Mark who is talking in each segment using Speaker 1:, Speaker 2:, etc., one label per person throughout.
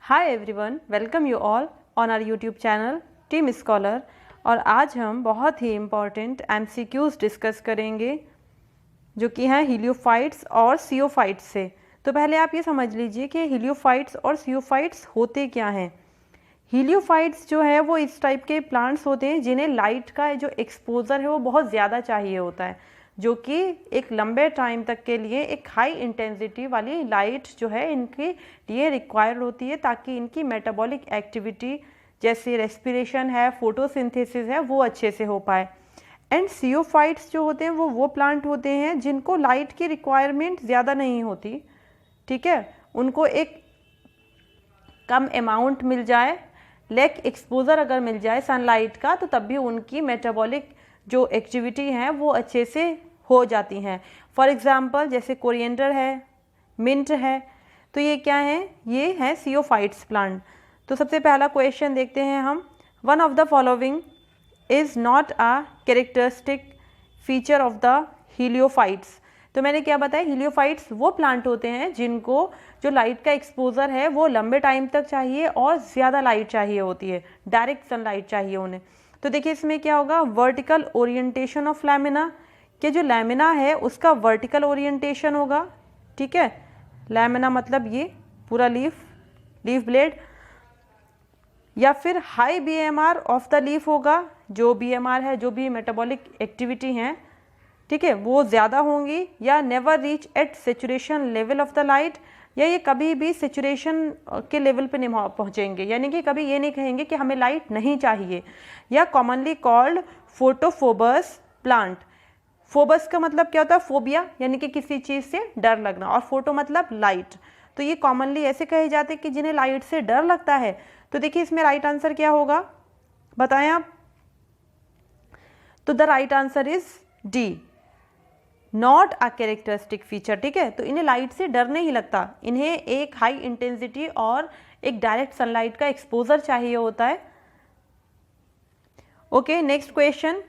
Speaker 1: Hi everyone, welcome you all on our YouTube channel team scholar. और आज हम बहुत ही इम्पॉर्टेंट एमसीक्यूज़ डिस्कस करेंगे जो कि हैं हीलियोफाइट्स और सीओफाइट्स से। तो पहले आप ये समझ लीजिए कि हीलियोफाइट्स और सीओफाइट्स होते क्या हैं। हीलियोफाइट्स जो है वो इस टाइप के प्लांट्स होते हैं जिन्हें लाइट का जो एक्सपोजर है वो बहुत ज़्यादा चाहिए होता है, जो कि एक लंबे टाइम तक के लिए एक हाई इंटेंसिटी वाली लाइट जो है इनके लिए रिक्वायर्ड होती है, ताकि इनकी मेटाबॉलिक एक्टिविटी जैसे रेस्पिरेशन है, फोटोसिंथेसिस है, वो अच्छे से हो पाए। एंड सीओफाइट्स जो होते हैं वो प्लांट होते हैं जिनको लाइट की रिक्वायरमेंट ज़्यादा नहीं होती, ठीक है। उनको एक कम अमाउंट मिल जाए, लेक एक्सपोजर अगर मिल जाए सनलाइट का, तो तब भी उनकी मेटाबॉलिक जो एक्टिविटी है वो अच्छे से हो जाती हैं। फॉर एग्जांपल जैसे कोरिएंडर है, मिंट है, तो ये क्या है, ये है सीओफाइट्स प्लांट। तो सबसे पहला क्वेश्चन देखते हैं हम। One of the following is not a characteristic feature of the heliophytes. तो मैंने क्या बताया, हीलियोफाइट्स वो प्लांट होते हैं जिनको जो लाइट का एक्सपोजर है वो लंबे टाइम तक चाहिए और ज़्यादा लाइट चाहिए होती है, डायरेक्ट सनलाइट चाहिए उन्हें। तो देखिए इसमें क्या होगा, वर्टिकल ओरिएंटेशन ऑफ लैमिना, कि जो लैमिना है उसका वर्टिकल ओरिएंटेशन होगा, ठीक है। लैमिना मतलब ये पूरा लीफ ब्लेड, या फिर high BMR of the leaf होगा, जो बीएमआर है, जो भी मेटाबॉलिक एक्टिविटी है, ठीक है, वो ज़्यादा होंगी। या never reach at saturation level of the light, या ये कभी भी सेचुरेशन के लेवल पे नहीं पहुँचेंगे, यानी कि कभी ये नहीं कहेंगे कि हमें लाइट नहीं चाहिए। या कॉमनली कॉल्ड फोटोफोबस प्लांट। फोबस का मतलब क्या होता है, फोबिया, यानी कि किसी चीज़ से डर लगना, और फोटो मतलब लाइट। तो ये कॉमनली ऐसे कहे जाते हैं कि जिन्हें लाइट से डर लगता है। तो देखिए इसमें राइट आंसर क्या होगा, बताएं आप। तो the right answer is D, not a characteristic feature, ठीक है। तो इन्हें लाइट से डर नहीं लगता, इन्हें एक हाई इंटेंसिटी और एक डायरेक्ट सनलाइट का एक्सपोजर चाहिए होता है। Okay, next question.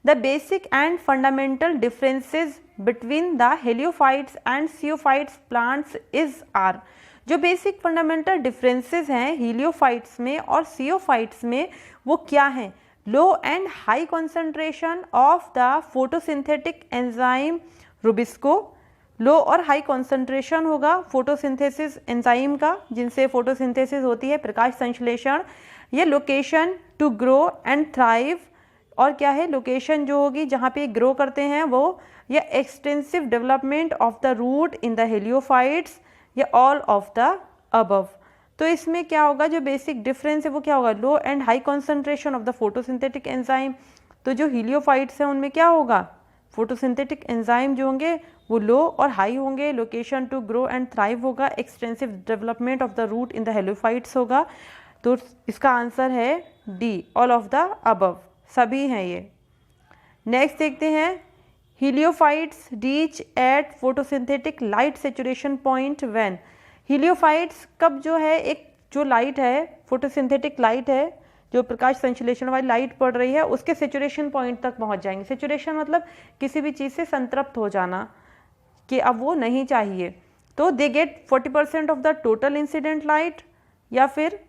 Speaker 1: The basic and fundamental differences between the heliophytes and pseophytes plants are। जो बेसिक फंडामेंटल डिफरेंसेस हैं हीलियोफाइट्स में और सीओफाइट्स में वो क्या हैं। Low and high concentration of the photosynthetic enzyme rubisco. Low और हाई कॉन्सेंट्रेशन होगा फोटोसिंथेसिस एंजाइम का, जिनसे फोटोसिंथेसिस होती है, प्रकाश संश्लेषण। ये location to grow and thrive, और क्या है, लोकेशन जो होगी जहाँ पे ग्रो करते हैं वो, या extensive development of the root in the heliophytes, या ऑल ऑफ द अबव। तो इसमें क्या होगा, जो बेसिक डिफरेंस है वो क्या होगा, low and high concentration of the photosynthetic enzyme. तो जो हीलियोफाइट्स हैं उनमें क्या होगा, फोटोसिंथेटिक एंजाइम जो होंगे वो लो और हाई होंगे, location to grow and thrive होगा, extensive development of the root in the heliophytes होगा। तो इसका आंसर है D, all of the above, सभी हैं ये। नेक्स्ट देखते हैं, heliophytes reach at photosynthetic light saturation point when. Heliophytes कब जो है, एक जो लाइट है, फोटोसिंथेटिक लाइट है, जो प्रकाश संश्लेषण वाली लाइट पड़ रही है, उसके सेचुरेशन पॉइंट तक पहुंच जाएंगे। सेचुरेशन मतलब किसी भी चीज़ से संतृप्त हो जाना, कि अब वो नहीं चाहिए। तो they get 40% of the total incident light, या फिर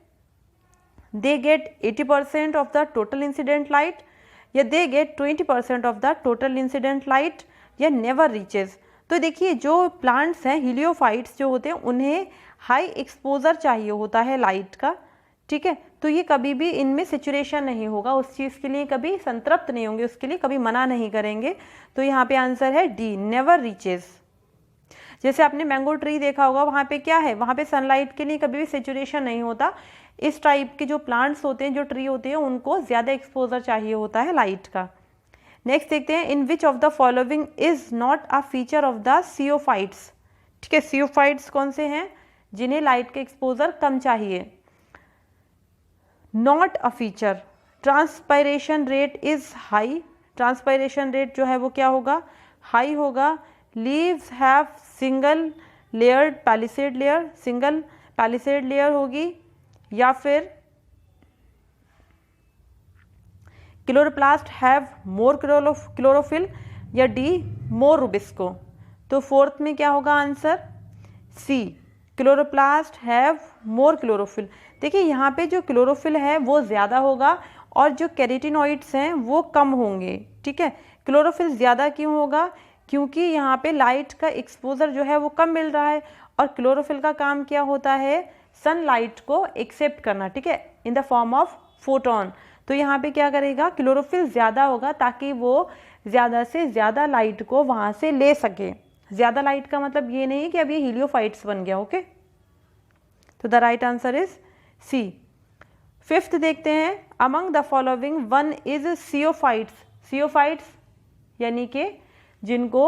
Speaker 1: they get 80% of the total incident light, या they get 20% of the total incident light, या never reaches। तो देखिए जो प्लांट्स हैं हीलियोफाइट्स जो होते हैं उन्हें हाई एक्सपोजर चाहिए होता है लाइट का, ठीक है। तो ये कभी भी इनमें सेचुरेशन नहीं होगा, उस चीज़ के लिए कभी संतृप्त नहीं होंगे, उसके लिए कभी मना नहीं करेंगे। तो यहाँ पे आंसर है डी, नेवर रीचेज। जैसे आपने मैंगो ट्री देखा होगा, वहाँ पे क्या है, वहाँ पे सनलाइट के लिए कभी भी सेचुरेशन नहीं होता। इस टाइप के जो प्लांट्स होते हैं, जो ट्री होते हैं, उनको ज़्यादा एक्सपोजर चाहिए होता है लाइट का। नेक्स्ट देखते हैं, in which of the following is not a feature of the sciophytes, ठीक है। सीओफाइट्स कौन से हैं, जिन्हें लाइट का एक्सपोजर कम चाहिए। Not a feature, transpiration rate is high, transpiration rate जो है वो क्या होगा, हाई होगा। Leaves have single layered palisade layer, single palisade layer होगी। या फिर क्लोरोप्लास्ट हैव मोर क्लोरोफिल, या डी मोर रुबिस्को। तो फोर्थ में क्या होगा answer, C chloroplast have more chlorophyll. देखिए यहाँ पे जो क्लोरोफिल है वो ज़्यादा होगा और जो कैरोटीनॉइड्स हैं वो कम होंगे, ठीक है। क्लोरोफिल ज़्यादा क्यों होगा? क्योंकि यहाँ पे लाइट का एक्सपोजर जो है वो कम मिल रहा है और क्लोरोफिल का काम क्या होता है? सनलाइट को एक्सेप्ट करना, ठीक है, in the form of photon. तो यहाँ पे क्या करेगा? क्लोरोफिल ज़्यादा होगा ताकि वो ज़्यादा से ज़्यादा लाइट को वहाँ से ले सके। ज़्यादा लाइट का मतलब ये नहीं कि अब ये हीलियोफाइट्स बन गया, ओके। तो the right answer is C. Fifth देखते हैं, among the following one is sciophytes. Sciophytes यानी कि जिनको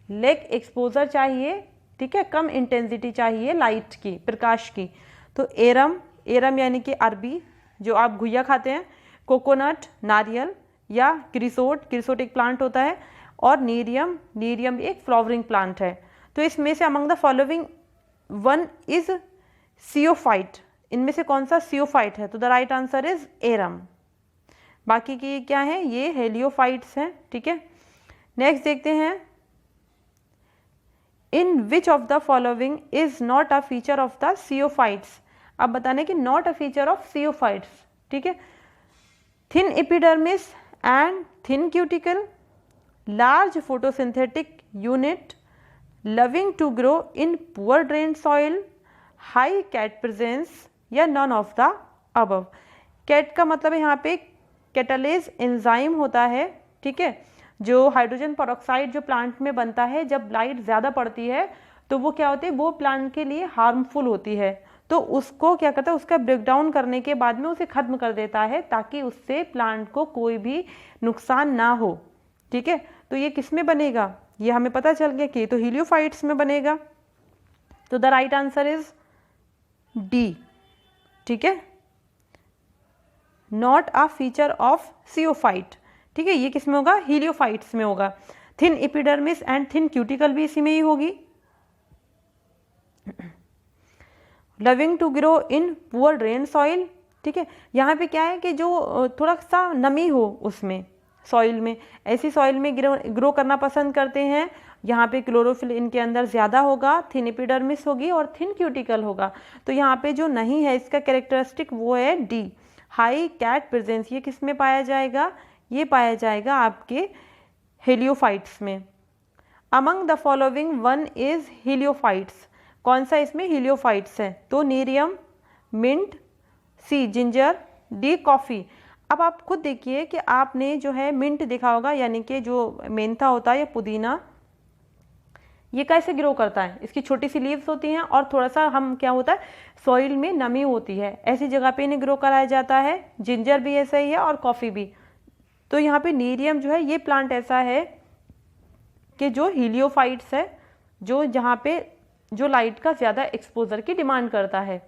Speaker 1: लेग एक्सपोजर चाहिए, ठीक है, कम इंटेंसिटी चाहिए लाइट की, प्रकाश की। तो एरम, एरम यानी कि अरबी जो आप घुइया खाते हैं, कोकोनट नारियल, या क्रिसोट, क्रिसोट एक प्लांट होता है, और नीरियम, नीरियम भी एक फ्लावरिंग प्लांट है। तो इसमें से among the following one is sciophyte, इनमें से कौन सा सियोफाइट है? तो the right answer is arum. बाकी की क्या है? ये हेलियोफाइट्स हैं, ठीक है। नेक्स्ट देखते हैं, in which of the following is not a feature of the sciophytes. अब बताने कि not a feature of sciophytes, ठीक है। Thin epidermis and thin cuticle, large photosynthetic unit, loving to grow in poor drain soil, high cat presence, या none of the above. Cat का मतलब है यहाँ पे कैटालेज एंजाइम होता है, ठीक है, जो हाइड्रोजन पेरोक्साइड जो प्लांट में बनता है, जब लाइट ज़्यादा पड़ती है तो वो क्या होती है? वो प्लांट के लिए हार्मफुल होती है, तो उसको क्या करता है? उसका ब्रेकडाउन करने के बाद में उसे खत्म कर देता है ताकि उससे प्लांट को कोई भी नुकसान ना हो, ठीक है। तो ये किस में बनेगा? ये हमें पता चल गया कि तो हीलियोफाइट्स में बनेगा। तो the right answer is D, ठीक है, not a feature of sciophyte, ठीक है। ये किस में होगा? हीलियोफाइट्स में होगा। Thin epidermis and thin cuticle भी इसी में ही होगी। Loving to grow in poor drain soil, ठीक है। यहाँ पे क्या है कि जो थोड़ा सा नमी हो उसमें, सॉइल में, ऐसी सॉइल में ग्रो करना पसंद करते हैं। यहाँ पे क्लोरोफिल इनके अंदर ज़्यादा होगा, थिन एपिडर्मिस होगी और थिन क्यूटिकल होगा। तो यहाँ पे जो नहीं है इसका कैरेक्टरिस्टिक वो है डी, हाई कैट प्रेजेंस। ये किस में पाया जाएगा? ये पाया जाएगा आपके हेलियोफाइट्स में। Among the following one is heliophytes, कौन सा इसमें हीलियोफाइट्स है? तो nerium, mint, C ginger, D coffee. अब आप खुद देखिए कि आपने जो है मिंट देखा होगा, यानी कि जो मेंथा होता है या पुदीना, ये कैसे ग्रो करता है? इसकी छोटी सी लीव्स होती हैं और थोड़ा सा हम क्या होता है, सॉइल में नमी होती है, ऐसी जगह पे इन्हें ग्रो कराया जाता है। जिंजर भी ऐसा ही है और कॉफ़ी भी। तो यहाँ पे नीरियम जो है ये प्लांट ऐसा है कि जो हीलियोफाइट्स है, जो जहाँ पे जो लाइट का ज़्यादा एक्सपोजर की डिमांड करता है।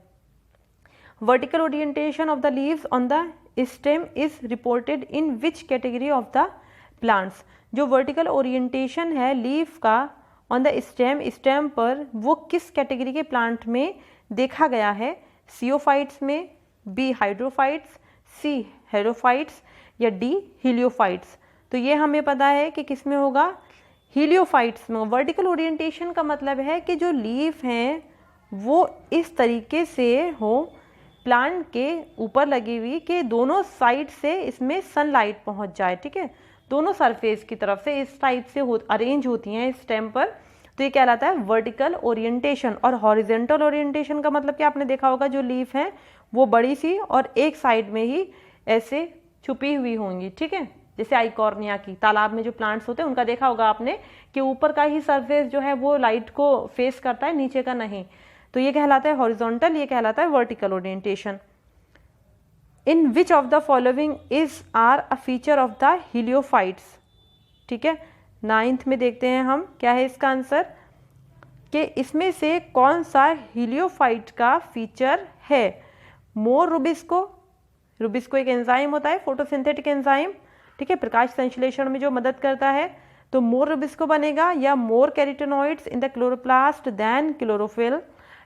Speaker 1: Vertical orientation of the leaves on the stem is reported in which category of the plants. जो वर्टिकल ओरिएंटेशन है लीफ का ऑन द स्टेम, स्टेम पर, वो किस कैटेगरी के प्लांट में देखा गया है? सियोफाइट्स में, बी हाइड्रोफाइट्स, सी हेरोफाइट्स, या डी हीलियोफाइट्स। तो ये हमें पता है कि किस में होगा? हीलियोफाइट्स में। वर्टिकल ओरिएंटेशन का मतलब है कि जो लीफ हैं वो इस तरीके से हो प्लांट के ऊपर लगी हुई कि दोनों साइड से इसमें सनलाइट पहुंच जाए, ठीक है, दोनों सरफेस की तरफ से इस टाइप से अरेंज होती हैं इस स्टेम पर। तो ये कहलाता है वर्टिकल ओरिएंटेशन। और हॉरिजेंटल ओरिएंटेशन का मतलब क्या? आपने देखा होगा जो लीफ है वो बड़ी सी और एक साइड में ही ऐसे छुपी हुई होंगी, ठीक है, जैसे आइकॉर्निया की, तालाब में जो प्लांट्स होते हैं उनका देखा होगा आपने कि ऊपर का ही सरफेस जो है वो लाइट को फेस करता है, नीचे का नहीं। तो ये कहलाता है हॉरिजॉन्टल, ये कहलाता है vertical orientation. In which of the following is are a feature of the heliophytes, ठीक है। 9th में देखते हैं हम क्या है इसका आंसर, कि इसमें से कौन सा हीलियोफाइट का फीचर है? मोर रुबिस्को, रुबिस्को एक एंजाइम होता है, फोटोसिंथेटिक एंजाइम, ठीक है, प्रकाश संश्लेषण में जो मदद करता है। तो मोर रुबिस्को बनेगा, या more carotenoids in the chloroplast than chlorophyll,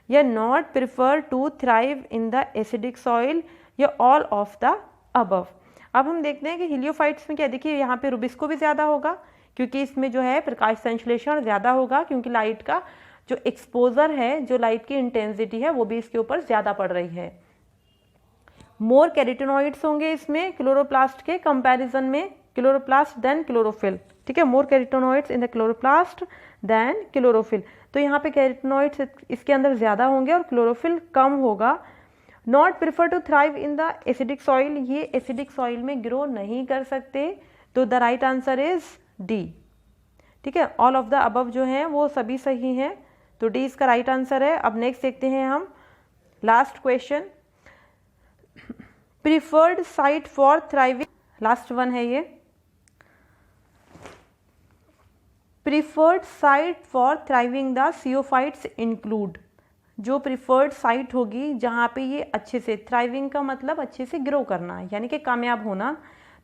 Speaker 1: या not prefer to thrive in the acidic soil, या ऑल ऑफ द अबव। अब हम देखते हैं कि हीलियोफाइट्स में क्या, देखिए यहाँ पे रुबिस्को भी ज़्यादा होगा क्योंकि इसमें जो है प्रकाश संश्लेषण ज़्यादा होगा क्योंकि लाइट का, जो एक्सपोजर है, जो लाइट की इंटेंसिटी है वो भी इसके ऊपर ज़्यादा पड़ रही है। मोर कैरोटिनॉइड्स होंगे इसमें क्लोरोप्लास्ट के कंपैरिजन में, क्लोरोप्लास्ट देन क्लोरोफिल, ठीक है, more carotenoids in the chloroplast than chlorophyll. तो यहाँ पे कैरोटिनॉइड्स इसके अंदर ज़्यादा होंगे और क्लोरोफिल कम होगा। Not prefer to thrive in the acidic soil, ये एसिडिक सॉइल में ग्रो नहीं कर सकते, तो the right answer is D, ठीक है। ऑल ऑफ द अबव जो हैं वो सभी सही हैं, तो डी इसका राइट आंसर है। अब नेक्स्ट देखते हैं हम last question, preferred site for thriving, last one है ये, preferred site for thriving the sciophytes include, जो प्रिफर्ड साइट होगी जहाँ पे ये अच्छे से, थ्राइविंग का मतलब अच्छे से ग्रो करना यानी कि कामयाब होना,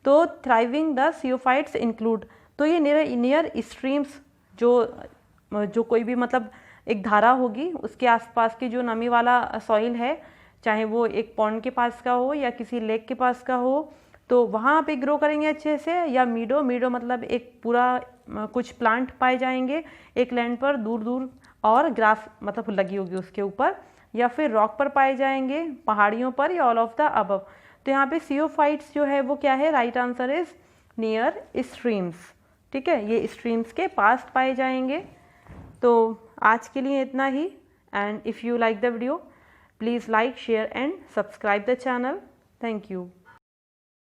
Speaker 1: तो थ्राइविंग द सियोफाइट्स इंक्लूड, तो ये नियर स्ट्रीम्स, जो कोई भी मतलब एक धारा होगी उसके आसपास की जो नमी वाला सॉइल है, चाहे वो एक पॉन्ड के पास का हो या किसी लेक के पास का हो, तो वहाँ पे ग्रो करेंगे अच्छे से। या मीडो मतलब एक पूरा कुछ प्लांट पाए जाएंगे एक लैंड पर दूर दूर और ग्रास मतलब लगी होगी उसके ऊपर, या फिर रॉक पर पाए जाएंगे पहाड़ियों पर, या ऑल ऑफ द अबव। तो यहाँ पे सियोफाइट्स जो है वो क्या है, right answer is near streams, ठीक है, ये स्ट्रीम्स के पास पाए जाएंगे। तो आज के लिए इतना ही, and if you like the video please like, share and subscribe the channel. Thank you.